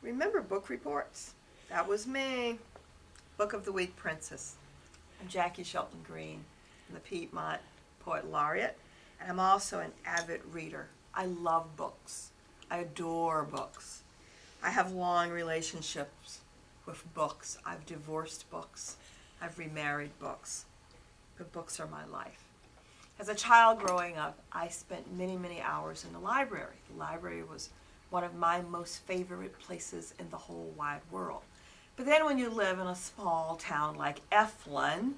Remember book reports? That was me. Book of the Week Princess. I'm Jackie Shelton Green. I'm the Piedmont Poet Laureate, and I'm also an avid reader. I love books. I adore books. I have long relationships with books. I've divorced books. I've remarried books. But books are my life. As a child growing up, I spent many, many hours in the library. The library was one of my most favorite places in the whole wide world. But then when you live in a small town like Eflin,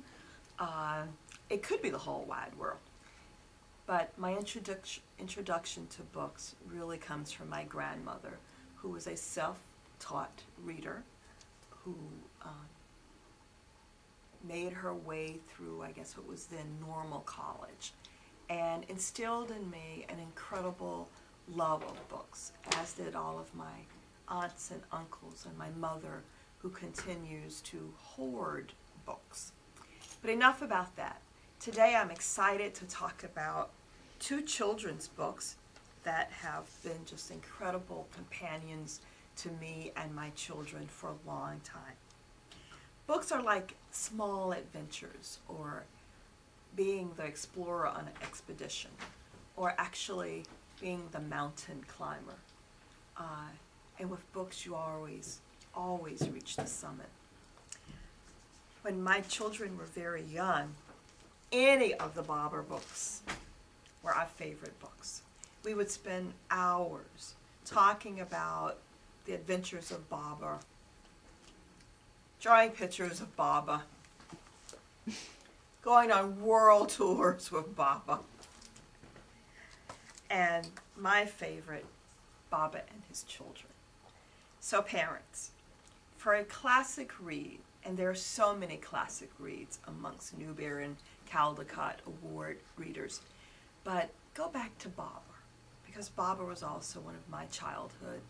it could be the whole wide world. But my introduction to books really comes from my grandmother, who was a self-taught reader, who made her way through, I guess what was then normal college, and instilled in me an incredible love of books, as did all of my aunts and uncles and my mother, who continues to hoard books. But enough about that. Today I'm excited to talk about two children's books that have been just incredible companions to me and my children for a long time. Books are like small adventures, or being the explorer on an expedition, or actually being the mountain climber. And with books you always reach the summit. When my children were very young, any of the Bobber books were our favorite books. We would spend hours talking about the adventures of Bobber, drawing pictures of Bobber, going on world tours with Bobber, and my favorite, Bobber and His Children. So parents, for a classic read, and there are so many classic reads amongst Newbery and Caldecott Award readers, but go back to Bobber, because Bobber was also one of my childhood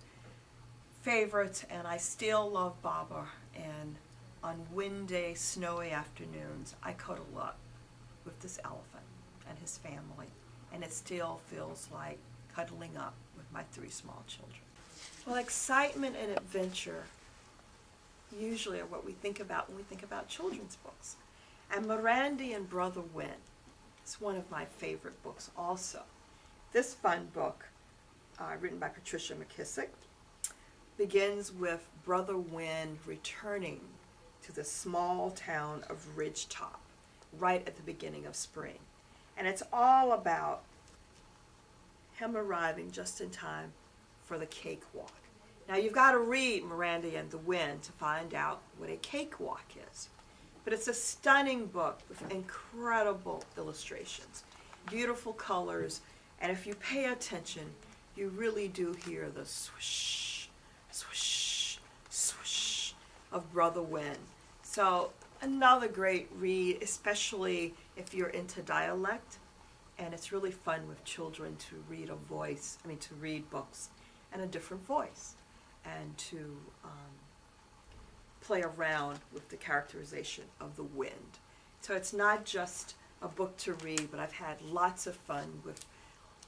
favorites, and I still love Bobber. And on windy, snowy afternoons, I cuddle up with this elephant and his family, and it still feels like cuddling up with my 3 small children. Well, excitement and adventure usually are what we think about when we think about children's books. And Mirandy and Brother Wynn is one of my favorite books also. This fun book, written by Patricia McKissick, begins with Brother Wynn returning to the small town of Ridgetop right at the beginning of spring. And it's all about him arriving just in time for the cakewalk. Now you've got to read Mirandy and the Wind to find out what a cakewalk is. But it's a stunning book with incredible illustrations, beautiful colors, and if you pay attention, you really do hear the swish, swish, swish of Brother Wynn. So another great read, especially if you're into dialect, and it's really fun with children to read to read books in a different voice, and to play around with the characterization of the wind. So it's not just a book to read, but I've had lots of fun with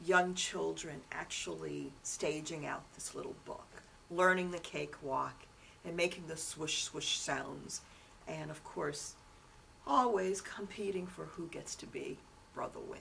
young children actually staging out this little book, learning the cakewalk, and making the swish swish sounds, and of course always competing for who gets to be Brother Wynn.